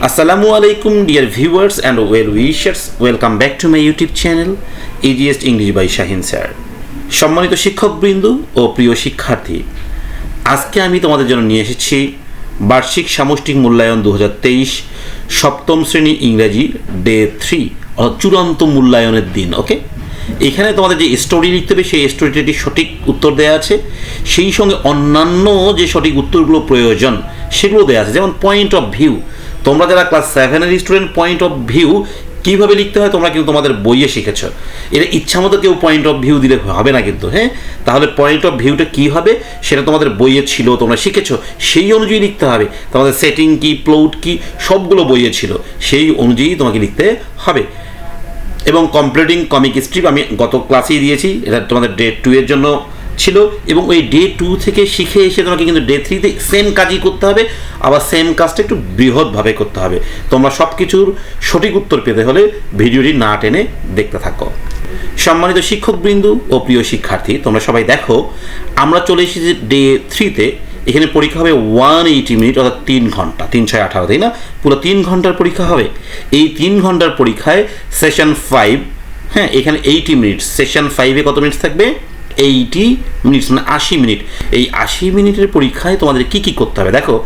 Assalamu alaikum dear viewers and well wishers, welcome back to my YouTube channel Easiest English by Shahin sir. সম্মানিত শিক্ষকবৃন্দ ও প্রিয় শিক্ষার্থী, আজকে আমি তোমাদের জন্য নিয়ে এসেছি বার্ষিক সামষ্টিক মূল্যায়ন 2023 সপ্তম শ্রেণী ইংরেজি ডে 3 অর্থাৎ চূড়ান্ত মূল্যায়নের দিন। ওকে, এখানে তোমাদের যে স্টোরি লিখতে হবে সেই স্টোরিটি সঠিক উত্তর দেওয়া আছে, সেই সঙ্গে অন্যান্য যে সঠিক উত্তরগুলো প্রয়োজন সেগুলো দেওয়া আছে, যেমন পয়েন্ট অফ ভিউ। তোমরা যারা ক্লাস 7-এর স্টুডেন্ট, পয়েন্ট অফ ভিউ কীভাবে লিখতে হয় তোমরা কিন্তু তোমাদের বইয়ে শিখেছ। এটা ইচ্ছা মতো কেউ পয়েন্ট অফ ভিউ দিলে হবে না কিন্তু, হ্যাঁ। তাহলে পয়েন্ট অফ ভিউটা কী হবে সেটা তোমাদের বইয়ে ছিল, তোমরা শিখেছো, সেই অনুযায়ী লিখতে হবে। তোমাদের সেটিং কি, প্লট কি, সবগুলো বইয়ে ছিল, সেই অনুযায়ী তোমাকে লিখতে হবে। এবং কমপ্লিটিং কমিক স্ট্রিপ আমি গত ক্লাসেই দিয়েছি, এটা তোমাদের ডে 2 এর জন্য ছিল, এবং ওই ডে 2 থেকে শিখে এসে তোমাকে কিন্তু ডে 3-তে সেম কাজই করতে হবে, আবার সেম কাজটা একটু বৃহৎভাবে করতে হবে। তোমরা সব কিছুর সঠিক উত্তর পেতে হলে ভিডিওটি না টেনে দেখতে থাকো। সম্মানিত শিক্ষকবৃন্দ ও প্রিয় শিক্ষার্থী, তোমরা সবাই দেখো, আমরা চলে এসেছি ডে 3-তে। এখানে পরীক্ষা হবে 180 মিনিট, অর্থাৎ 3 ঘন্টা, 3 6 18, তাই না? পুরো 3 ঘন্টার পরীক্ষা হবে। এই 3 ঘন্টার পরীক্ষায় সেশন 5, হ্যাঁ, এখানে 80 মিনিট, সেশন 5-এ কত মিনিট থাকবে? 80 মিনিটস, মানে 80 মিনিট। এই 80 মিনিটের পরীক্ষায় তোমাদের কি কি করতে হবে দেখো।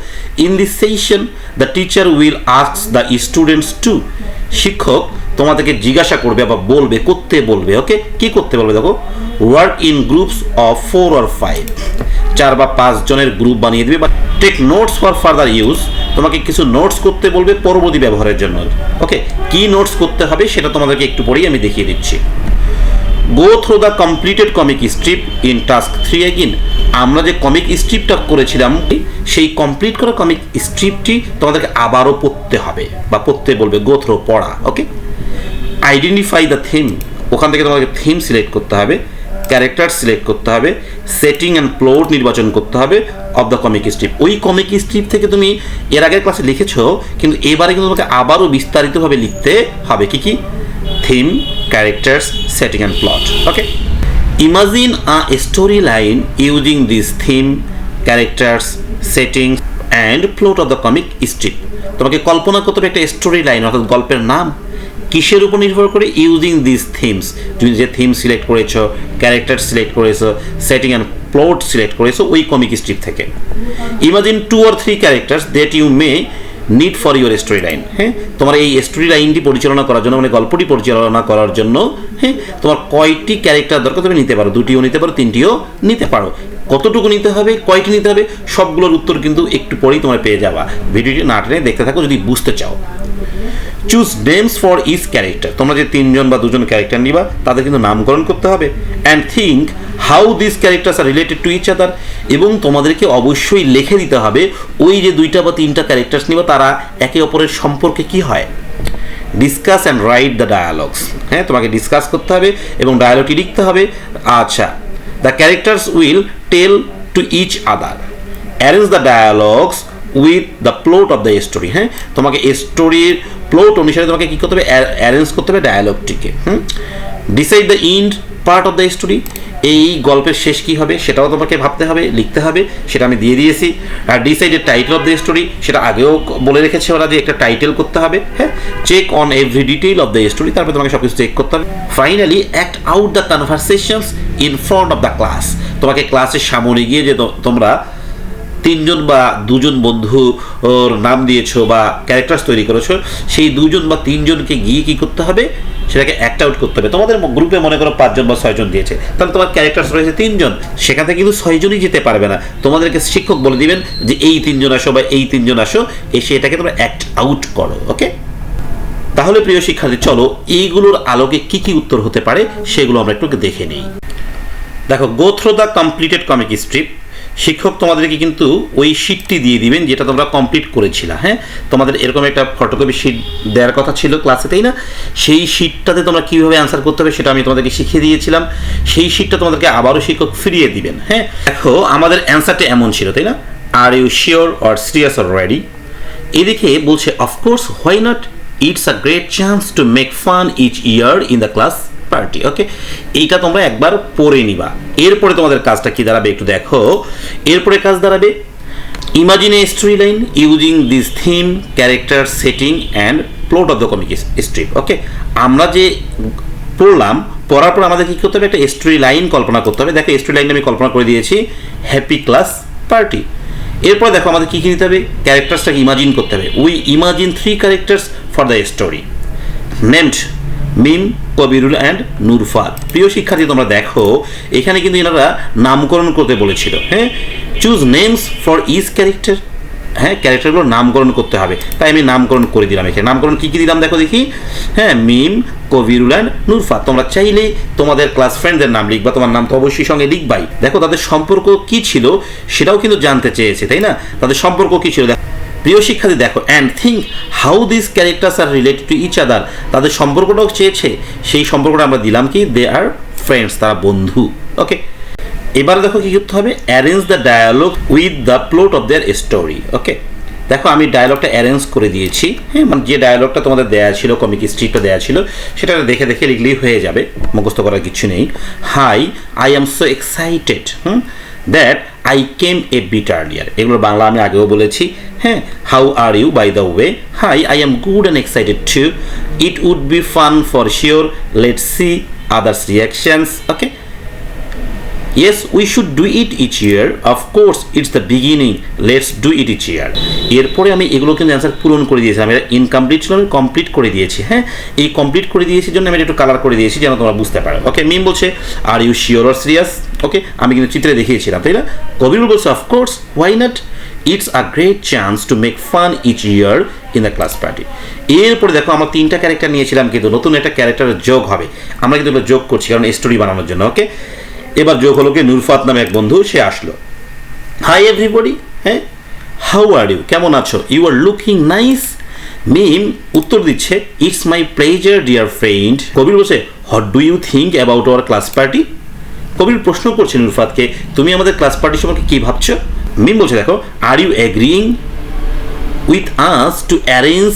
In this session the teacher will ask the students to, শিক্ষক তোমাদেরকে জিজ্ঞাসা করবে বা বলবে, করতে বলবে। ওকে, কি করতে বলবে দেখো, work in groups of 4 or 5, 4 বা 5 জনের গ্রুপ বানিয়ে দেবে, বা take notes for further use, তোমাকে কিছু নোটস করতে বলবে পরবর্তী ব্যবহারের জন্য। ওকে, কি নোটস করতে হবে সেটা তোমাদেরকে একটু পরেই আমি দেখিয়ে দিচ্ছি। Go through the completed comic strip in task 3 again, আমরা যে কমিক স্ট্রিপটা করেছিলাম সেই কমপ্লিট করা কমিক স্ট্রিপটি তোমাদেরকে আবারও পড়তে হবে বা পড়তে বলবে, গো থ্রু, পড়া। ওকে, আইডেন্টিফাই দ্য থিম, ওখান থেকে তোমাদেরকে থিম সিলেক্ট করতে হবে, ক্যারেক্টার সিলেক্ট করতে হবে, সেটিং অ্যান্ড প্লট নির্বাচন করতে হবে অফ দ্য কমিক স্ট্রিপ। ওই কমিক স্ট্রিপ থেকে তুমি এর আগের ক্লাসে লিখেছো, কিন্তু এবারে কিন্তু তোমাকে আবারও বিস্তারিতভাবে লিখতে হবে। কি কি? Theme, characters, setting and plot. Okay, imagine a storyline using this theme, characters, settings and plot of the comic strip. তোমাকে কল্পনা করতে হবে একটা স্টোরি লাইন, অর্থাৎ গল্পের নাম কিসের উপর নির্ভর করে? ইউজিং দিস থিমস, তুমি যে থিম সিলেক্ট করেছো, ক্যারেক্টার সিলেক্ট করেছো, সেটিং অ্যান্ড প্লট সিলেক্ট করেছো ওই কমিক স্ট্রিপ থেকে। Imagine 2 or 3 characters that you may need for your story line, হ্যাঁ, তোমার এই স্টোরি লাইনটি পরিচালনা করার জন্য, মানে গল্পটি পরিচালনা করার জন্য, হ্যাঁ, তোমার কয়টি ক্যারেক্টার দরকার তুমি নিতে পারো, 2টিও নিতে পারো, 3টিও নিতে পারো। কতটুকু নিতে হবে, কয়টি নিতে হবে, সবগুলোর উত্তর কিন্তু একটু পরেই তোমরা পেয়ে যাবা। ভিডিওটি না টেনে দেখতে থাকো যদি বুঝতে চাও। Choose names for each character, তোমরা যে 3 জন বা 2 জন ক্যারেক্টার নিবা তাদের কিন্তু নামকরণ করতে হবে। And think how this characters are related to each other, এবং তোমাদেরকে অবশ্যই লিখে দিতে হবে ওই যে 2টা বা 3টা ক্যারেক্টার্স নিবা তারা একে অপরের সম্পর্কে কি হয়। Discuss and write the dialogues, হ্যাঁ, তোমাকে ডিসকাস করতে হবে এবং ডায়ালগটি লিখতে হবে। আচ্ছা, the characters will tell to each other, arrange the dialogues with the plot of the story, হ্যাঁ, তোমাকে স্টোরির প্লট অনুসারে তোমাকে কী করতে হবে, অ্যারেঞ্জ করতে হবে ডায়ালগটিকে। Decide the end part of the story, এই গল্পের শেষ কী হবে সেটাও তোমাকে ভাবতে হবে, লিখতে হবে, সেটা আমি দিয়ে দিয়েছি। আর decide the title of the story, সেটা আগেও বলে রেখেছে ওরা যে একটা টাইটেল করতে হবে, হ্যাঁ। Check on every detail of the story, তারপরে তোমাকে সব কিছু চেক করতে হবে। Finally act out the conversations in front of the class, তোমাকে ক্লাসের সামনে গিয়ে যে তোমরা 3 জন বা 2 জন বন্ধুর নাম দিয়েছো বা ক্যারেক্টার্স তৈরি করেছো, সেই 2 জন বা 3 জনকে গিয়ে কী করতে হবে, সেটাকে অ্যাক্ট আউট করতে হবে। তোমাদের গ্রুপে মনে করো 5 জন বা 6 জন দিয়েছে, তাহলে তোমার ক্যারেক্টার্স রয়েছে 3 জন, সেখান থেকে কিন্তু 6 জনই যেতে পারবে না। তোমাদেরকে শিক্ষক বলে দিবেন যে এই 3 জন আসো বা এই 3 জন আসো, এসে এটাকে তোমরা অ্যাক্ট আউট করো। ওকে, তাহলে প্রিয় শিক্ষার্থী চলো এইগুলোর আলোকে কি কি উত্তর হতে পারে সেগুলো আমরা একটু দেখে নিই। দেখো, go through the completed comic strip, শিক্ষক তোমাদেরকে কিন্তু ওই শিটটি দিয়ে দিবেন যেটা তোমরা কমপ্লিট করেছিলা, হ্যাঁ। তোমাদের এরকম একটা ফটোকপি শিট দেওয়ার কথা ছিল ক্লাসে, তাই না? সেই শিটটাতে তোমরা কীভাবে অ্যান্সার করতে হবে সেটা আমি তোমাদেরকে শিখিয়ে দিয়েছিলাম। সেই শিটটা তোমাদেরকে আবারও শিক্ষক ফিরিয়ে দিবেন, হ্যাঁ। দেখো, আমাদের অ্যান্সারটা এমন ছিল, তাই না? Are you sure or serious or ready? এদিকে বলছে of course, why not, it's a great chance to make fun each year in the class party. Okay, এইটা তোমরা একবার পড়ে নিবা। এরপরে তোমাদের কাজটা কি দাঁড়াবে একটু দেখো। এরপরে কাজ দাঁড়াবে Imagine a storyline using this theme, character, setting and plot of the comic strip. ওকে, আমরা যে পড়ার পর আমাদের কি করতে হবে, একটা স্টোরি লাইন কল্পনা করতে হবে। দেখো স্টোরি লাইন আমি কল্পনা করে দিয়েছি, হ্যাপি ক্লাস পার্টি। এরপর দেখো আমাদের কী কী নিতে হবে, ক্যারেক্টার্সটাকে ইমাজিন করতে হবে। We imagine 3 characters for the story named Mim, Kabirul and Nurfat. প্রিয় শিক্ষার্থী তোমরা দেখো এখানে কিন্তু এনারা নামকরণ করতে বলেছিল। হ্যাঁ, choose names for each character. হ্যাঁ, ক্যারেক্টারগুলো নামকরণ করতে হবে, তাই আমি নামকরণ করে দিলাম। এখানে নামকরণ কী কী দিলাম দেখো দেখি। হ্যাঁ, মিম, কবিরুল অ্যান্ড নুরফাত। তোমরা চাইলে তোমাদের ক্লাস ফ্রেন্ডদের নাম লিখবা, তোমার নাম তো অবশ্যই সঙ্গে লিখবাই। দেখো তাদের সম্পর্ক কী ছিল সেটাও কিন্তু জানতে চেয়েছে, তাই না? তাদের সম্পর্ক কী ছিল প্রিয় শিক্ষার্থী দেখো, and think how this characters are related to each other. তাদের সম্পর্কটাও চেয়েছে, সেই সম্পর্কটা আমরা দিলাম কি, দে আর ফ্রেন্ডস, তারা বন্ধু। ওকে, এবার দেখো কি করতে হবে, arrange the dialogue with the plot of their story. Okay, দেখো আমি ডায়ালগটা অ্যারেঞ্জ করে দিয়েছি। হ্যাঁ, মানে যে ডায়ালগটা তোমাদের দেওয়া ছিল, কমিক স্ট্রিপটা দেওয়া ছিল, সেটা দেখে দেখে লিখলেই হয়ে যাবে, মুখস্থ করার কিছু নেই। Hi, I am so excited that I came a bit earlier. এগুলো বাংলা আমি আগেও বলেছি। হ্যাঁ, how are you by the way. Hi, I am good and excited too. It would be fun for sure, let's see others reactions. Okay, yes we should do it each year, of course it's the beginning, let's do it each year। এরপরে আমি এগুলো কিন্তু answer পূরণ করে দিয়েছি। আমি incomplete ছিল, আমি কমপ্লিট করে দিয়েছি। হ্যাঁ, এই কমপ্লিট করে দিয়েছি জন্য আমি একটু কালার করে দিয়েছি যেন তোমরা বুঝতে পারো। ওকে, মিম বলছে are you sure or serious. Okay, আমি কিন্তু চিত্রে দেখিয়েছিলাম, তাই না? কবির বলছে of course, why not, it's a great chance to make fun each year in the class party. এরপরে দেখো আমার 3টা ক্যারেক্টার নিয়েছিলাম, কিন্তু নতুন একটা ক্যারেক্টারের যোগ হবে। আমরা কিন্তু এগুলো যোগ করছি কারণ স্টোরি বানানোর জন্য। ওকে, এবার যোগ হলো কি, নুরফাত নামে এক বন্ধু, সে আসলো। হাই এভরিবডি, হ্যাঁ, হাউ আর ইউ, কেমন আছো? You are looking nice. Mim উত্তর দিচ্ছে, it's my pleasure dear friend. Kabir বলছে, what do you think about our class party. Kabir প্রশ্ন করছে নুরফাতকে, তুমি আমাদের ক্লাস পার্টি সম্পর্কে কী ভাবছো? মিম বলছে, দেখো, are you agreeing with us to arrange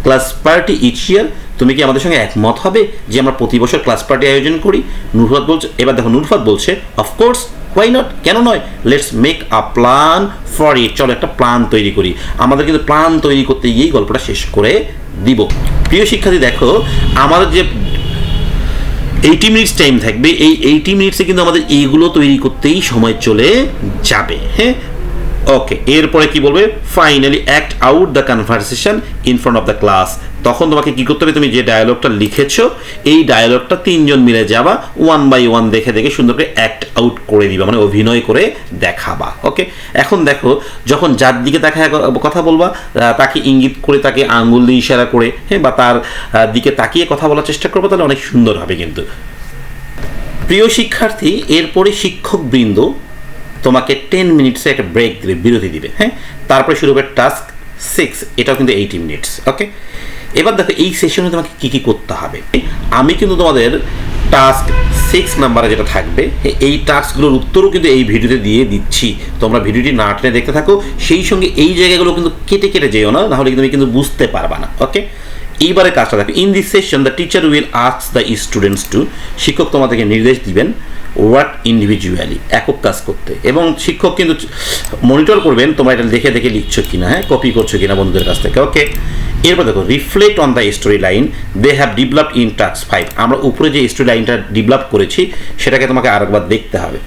class party each year. তুমি কি আমাদের সঙ্গে একমত হবে যে আমরা প্রতি বছর ক্লাস পার্টি আয়োজন করি? নুরফাত বলছে, এবার দেখো নুরফাত বলছে, অফকোর্স, হোয়াই নট, কেন নয়, let's make a plan for it. চলো একটা প্ল্যান তৈরি করি। আমাদের কিন্তু প্ল্যান তৈরি করতে গিয়েই গল্পটা শেষ করে দিব। প্রিয় শিক্ষার্থী দেখো, আমাদের যে 80 মিনিটস টাইম থাকবে, এই 80 মিনিটসে কিন্তু আমাদের এইগুলো তৈরি করতেই সময় চলে যাবে। হ্যাঁ, ওকে, এরপরে কি বলবে, finally act out the conversation in front of the class. তখন তোমাকে কি করতে হবে, তুমি যে ডায়ালগটা লিখেছো এই ডায়ালগটা 3 জন মিলে যাবা, 1 বাই 1 দেখে দেখে সুন্দর করে অ্যাক্ট আউট করে দিবা, মানে অভিনয় করে দেখাবা। ওকে, এখন দেখো যখন যার দিকে দেখা কথা বলবা তাকে ইঙ্গিত করে, তাকে আঙ্গুল দিয়ে ইশারা করে, হ্যাঁ, বা তার দিকে তাকিয়ে কথা বলার চেষ্টা করবো, তাহলে অনেক সুন্দর হবে কিন্তু। প্রিয় শিক্ষার্থী, এরপরে শিক্ষকবৃন্দ তোমাকে 10 মিনিটসে একটা ব্রেক দিবে, বিরতি দিবে। হ্যাঁ, তারপরে শুরু হবে টাস্ক 6, এটাও কিন্তু 80 মিনিটস। ওকে, এবার দেখো এই সেশনে তোমাকে কী কী করতে হবে। আমি কিন্তু তোমাদের টাস্ক 6 নাম্বারে যেটা থাকবে, এই টাস্কগুলোর উত্তরও কিন্তু এই ভিডিওতে দিয়ে দিচ্ছি। তোমরা ভিডিওটি না টেনে দেখতে থাকো, সেই সঙ্গে এই জায়গাগুলো কিন্তু কেটে কেটে যেও না, নাহলে তুমি কিন্তু বুঝতে পারবা না। ওকে, এইবারে কাজটা দেখো, in this session the teacher will ask the students to, শিক্ষক তোমাদেরকে নির্দেশ দিবেন ওয়ার্ক ইন্ডিভিজুয়ালি, একক কাজ করতে, এবং শিক্ষক কিন্তু মনিটর করবেন তোমরা এটা দেখে দেখে লিখছো কিনা, হ্যাঁ, কপি করছো কিনা বন্ধুদের কাছ থেকে। ওকে, এরপর দেখো, reflect on the story line they have developed in task 5। আমরা উপরে যে স্টোরি লাইনটা ডেভেলপ করেছি সেটাকে তোমাকে আরেকবার দেখতে হবে।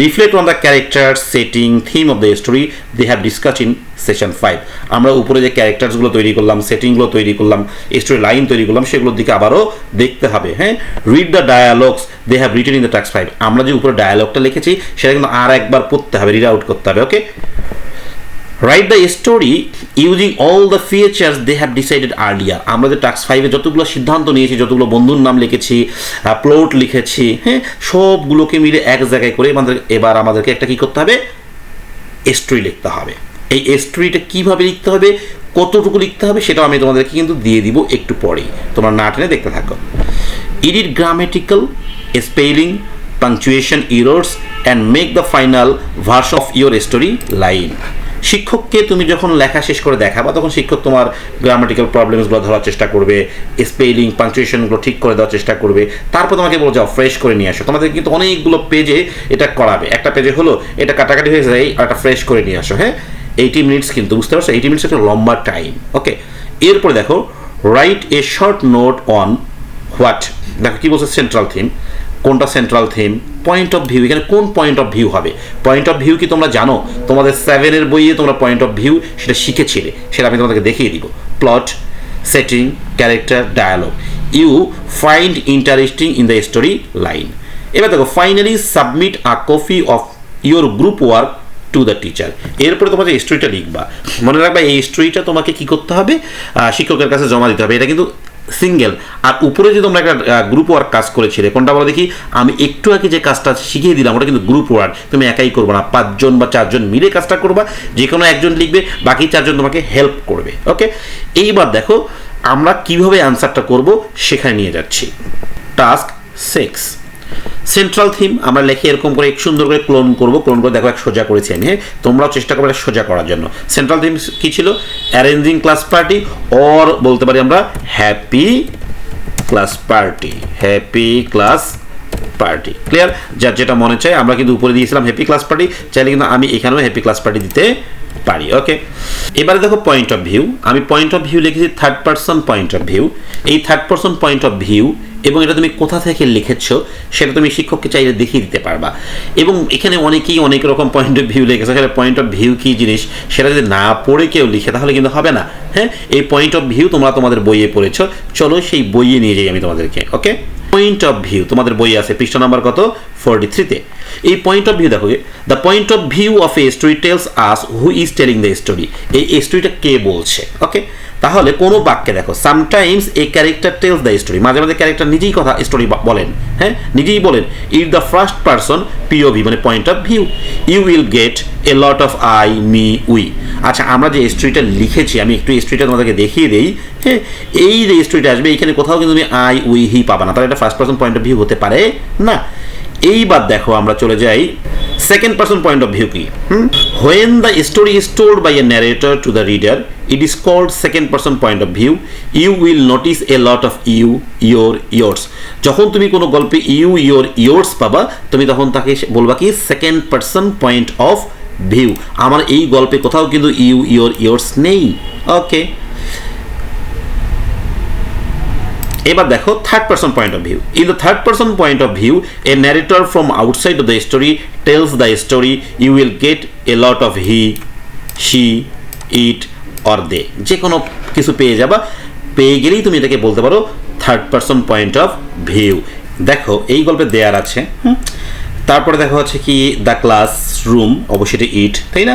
Reflect on the character, setting, theme of the story they have discuss in session 5। আমরা উপরে যে ক্যারেক্টারসগুলো তৈরি করলাম, সেটিংগুলো তৈরি করলাম, স্টোরি লাইন তৈরি করলাম, সেগুলোর দিকে আবারও দেখতে হবে। হ্যাঁ, read the dialogues they have written in the task 5। আমরা যে উপরে ডায়ালগটা লিখেছি সেটা কিন্তু আর একবার পড়তে হবে, রিড আউট করতে হবে। Okay, write the story using all the features they have decided earlier. আমরা যে টাস্ক 5-এ যতগুলো সিদ্ধান্ত নিয়েছি, যতগুলো বন্ধুর নাম লিখেছি, প্লট লিখেছি, হ্যাঁ, সবগুলোকে মিলে এক জায়গায় করে এবার আমাদেরকে একটা কী করতে হবে, স্টোরি লিখতে হবে। এই স্টোরিটা কীভাবে লিখতে হবে, কতটুকু লিখতে হবে, সেটাও আমি তোমাদেরকে কিন্তু দিয়ে দিব একটু পরেই, তোমরা না টেনে দেখতে থাকো। Edit grammatical, spelling, punctuation errors and make the final version of your story line. শিক্ষককে তুমি যখন লেখা শেষ করে দেখাবা, তখন শিক্ষক তোমার গ্রামাটিক্যাল প্রবলেমসগুলো ধরার চেষ্টা করবে, স্পেলিং, পাংচুয়েশনগুলো ঠিক করে দেওয়ার চেষ্টা করবে, তারপর তোমাকে বলে যাও ফ্রেশ করে নিয়ে আসো। তোমাদের কিন্তু অনেকগুলো পেজে এটা করাবে, একটা পেজে হলো এটা কাটাকাটি হয়ে যায় আর একটা ফ্রেশ করে নিয়ে আসো। হ্যাঁ, 80 মিনিটস, কিন্তু বুঝতে পারছো 80 মিনিটস একটা লম্বা টাইম। ওকে, এরপরে দেখো write a short note on what, দেখো কি বলছে সেন্ট্রাল থিম, কোনটা central theme, point of view, এখানে কোন পয়েন্ট অফ ভিউ হবে। পয়েন্ট অফ ভিউ কি তোমরা জানো? তোমাদের 7-এর বইয়ে তোমরা পয়েন্ট অফ ভিউ সেটা শিখেছিলে, সেটা আমি তোমাদেরকে দেখিয়ে দিব। Plot, setting, character, dialogue you find interesting in the story line. এবার দেখো finally submit a copy of your group work to the teacher. এরপরে তোমাদের স্টোরিটা লিখবা। মনে রাখবা এই স্টোরিটা তোমাকে কি করতে হবে, শিক্ষকের কাছে জমা দিতে হবে। এটা কিন্তু সিঙ্গেল, আর উপরে যে তোমরা একটা গ্রুপ ওয়ার্ক কাজ করেছিলে, কোনটা বলো দেখি? আমি একটু আগে যে কাজটা শিখিয়ে দিলাম ওটা কিন্তু গ্রুপ ওয়ার্ক, তুমি একাই করবে না, 5 জন বা 4 জন মিলে কাজটা করবা। যে কোনো একজন লিখবে, বাকি 4 জন তোমাকে হেল্প করবে। ওকে, এইবার দেখো আমরা কিভাবে অ্যান্সারটা করব সেখানে নিয়ে যাচ্ছি। টাস্ক 6, সেন্ট্রাল থিম আমরা লিখে এরকম করে সুন্দর করে ক্লোন করব। ক্লোন করে দেখো এক সোজা করেছি আমি, হ্যাঁ তোমরাও চেষ্টা করবে সোজা করার জন্য। সেন্ট্রাল থিম কি ছিল? অ্যারেঞ্জিং ক্লাস পার্টি, অর বলতে পারি আমরা happy class party. Happy class party, clear? যার যেটা মনে চায়, আমরা কিন্তু উপরে দিয়েছিলাম হ্যাপি ক্লাস পার্টি, চাইলে কিন্তু আমি এখানেও হ্যাপি ক্লাস পার্টি দিতে পারি। ওকে, এবারে দেখো পয়েন্ট অফ ভিউ, আমি পয়েন্ট অফ ভিউ লিখেছি third person point of view. এই third person point of view এবং এটা তুমি কোথা থেকে লিখেছো সেটা তুমি শিক্ষককে চাইলে দেখিয়ে দিতে পারবা। এবং এখানে অনেকেই অনেক রকম পয়েন্ট অফ ভিউ লিখেছে, সেটা পয়েন্ট অফ ভিউ কী জিনিস সেটা যদি না পড়ে কেউ লিখে তাহলে কিন্তু হবে না। হ্যাঁ, এই পয়েন্ট অফ ভিউ তোমরা তোমাদের বইয়ে পড়েছো, চলো সেই বইয়ে নিয়ে যাই আমি তোমাদেরকে। ওকে, পয়েন্ট অফ ভিউ তোমাদের বই আছে পৃষ্ঠা নাম্বার কত? 43-তে। এই পয়েন্ট অফ ভিউ দেখো, the point of view of a story tells us who is telling the story. এই স্টোরিটা কে বলছে? ওকে, তাহলে কোনো বাক্যে দেখো sometimes a character tales the story, মাঝে মাঝে ক্যারেক্টার নিজেই কথা স্টোরি বলেন, হ্যাঁ নিজেই বলেন। Is the first person POV মানে point of view. You will get a lot of I me we. আচ্ছা, আমরা যে স্টোরিটা লিখেছি, আমি একটু স্টোরিটা তোমাদেরকে দেখিয়ে দিই। হ্যাঁ, এই যে স্টোরিটা আসবে এখানে কোথাও কিন্তু তুমি আই উই হি পাবা না, তাহলে এটা first person point of view হতে পারে না। এইবার দেখো আমরা চলে যাই second person point of view কি। When the story is told by a narrator to the reader it is called second person point of view. You will notice a lot of you, your, yours. যখন তুমি কোনো গল্পে you, your, yours পাবা তুমি তখন তাকে বলবা কি second person point of view. আমার এই গল্পে কোথাও কিন্তু ইউ, ইয়োর, ইয়োর্স নেই। ওকে, এবার দেখো third person point of view. In the third person point of view a narrator from outside of the story tells the story. You will get a lot of he, she, it or they. যে কোনো কিছু পেয়ে যাবা, পেয়ে গেলেই তুমি এটাকে বলতে পারো third person point of view. দেখো এই গল্পে দেয়ার আছে, তারপরে দেখো হচ্ছে কি দ্য ক্লাস রুম, অবশ্যই ইট, তাই না?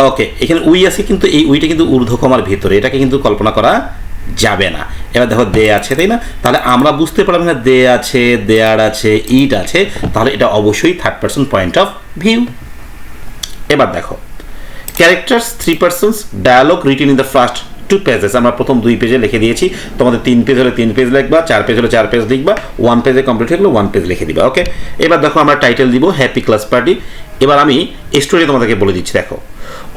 ওকে, এখানে উই আছে কিন্তু এই উইটা কিন্তু ঊর্ধ্বকমার ভিতরে, এটাকে কিন্তু কল্পনা করা যাবে না। এবার দেখো দে আছে, তাই না? তাহলে আমরা বুঝতে পারলাম না দে আছে, দেয়ার আছে, ইট আছে, তাহলে এটা অবশ্যই third person point of view. এবার দেখো characters 3 persons, dialogue written in the first 2 pages. আমরা প্রথম 2 পেজে লিখে দিয়েছি, তোমাদের 3 পেজ হলে 3 পেজ লিখবা, 4 পেজ হলে 4 পেজ লিখবা, 1 পেজে কমপ্লিট হয়ে গেলে 1 পেজ লিখে দিবা। ওকে, এবার দেখো আমরা টাইটেল দিব হ্যাপি ক্লাস পার্টি। এবার আমি স্টোরি তোমাদেরকে বলে দিচ্ছি। দেখো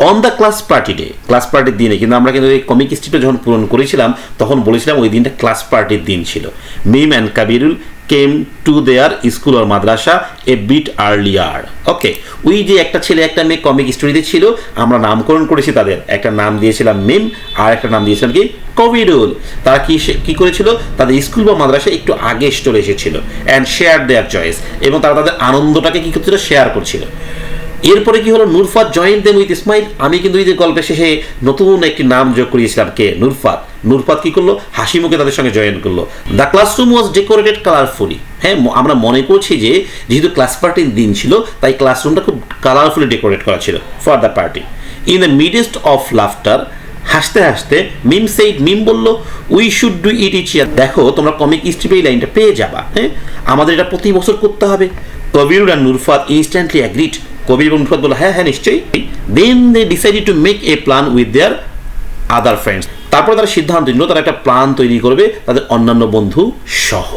on the class party day, class পার্টির দিনে কিন্তু আমরা কিন্তু এই কমিক স্ট্রিপটা যখন পূরণ করেছিলাম তখন বলেছিলাম ওই দিনটা ক্লাস পার্টির দিন ছিল। Mim and Kabirul came to their school or madrasa a bit earlier. Okay, ওই যে একটা ছেলে একটা মেয়ে কমিক স্টোরিতে ছিল, আমরা নামকরণ করেছি তাদের, একটা নাম দিয়েছিলাম মিম আর একটা নাম দিয়েছিলাম কি কবিরুল। তারা কি করেছিল, তাদের স্কুল বা মাদ্রাসা একটু আগে চলে এসেছিল অ্যান্ড শেয়ার দেয়ার চয়েস, এবং তারা তাদের আনন্দটাকে কি করছিল, শেয়ার করছিল। এরপরে কি হলো, নুরফাত জয়েন দেম উইথ ইসমাইল। আমি কিন্তু এই যে গল্পের শেষে নতুন একটি নাম যোগ করিয়েছিলাম, কে? নুরফাত। নুরফাত কি করলো, হাসি মুখে তাদের সঙ্গে জয়েন করলো। The classroom was decorated colourfully. হ্যাঁ, আমরা মনে করছি যে যেহেতু ক্লাস পার্টির দিন ছিল তাই ক্লাসরুমটা খুব কালারফুলি ডেকোরেট করা ছিল for the party. In the midst of laughter, হাসতে হাসতে মিম সেইড, মিম বললো we should do it each year. দেখো তোমরা কমিক স্ট্রিপে এই লাইনটা পেয়ে যাবা। হ্যাঁ, আমাদের এটা প্রতি বছর করতে হবে। Kabir and Nurfat instantly agreed. Kabir এবং নুরফাত বললো হ্যাঁ হ্যাঁ নিশ্চয়ই। Then they decided to make a plan with their other friends. তারপরে তারা সিদ্ধান্ত নিল তারা একটা প্ল্যান তৈরি করবে তাদের অন্যান্য বন্ধু সহ।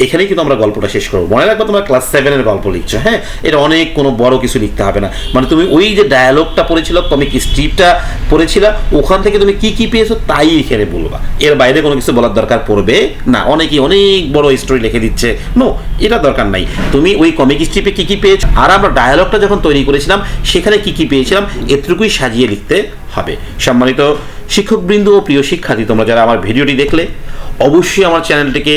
এখানেই কিন্তু আমরা গল্পটা শেষ করবো। মনে রাখবো তোমরা ক্লাস 7-এর গল্প লিখছো, হ্যাঁ, এটা অনেক কোনো বড় কিছু লিখতে হবে না। মানে তুমি ওই যে ডায়ালগটা পড়েছিল, কমিক স্ট্রিপটা পড়েছিল, ওখান থেকে তুমি কি কি পেয়েছো তাই এখানে বলবা, এর বাইরে কোনো কিছু বলার দরকার পড়বে না। অনেকেই অনেক বড় স্টোরি লিখে দিচ্ছে, নো, এটা দরকার নাই। তুমি ওই কমিক স্ট্রিপে কি কি পেয়েছো আর আমরা ডায়ালগটা যখন তৈরি করেছিলাম সেখানে কি কি পেয়েছিলাম এতটুকুই সাজিয়ে লিখতে হবে। সম্মানিত শিক্ষকবৃন্দ ও প্রিয় শিক্ষার্থী, তোমরা যারা আমার ভিডিওটি দেখলে অবশ্যই আমার চ্যানেলটিকে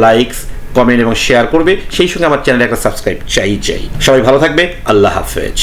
লাইকস, কমেন্ট এবং শেয়ার করবে, সেই সঙ্গে আমার চ্যানেলে একটা সাবস্ক্রাইব চাই। সবাই ভালো থাকবে, আল্লাহ হাফেজ।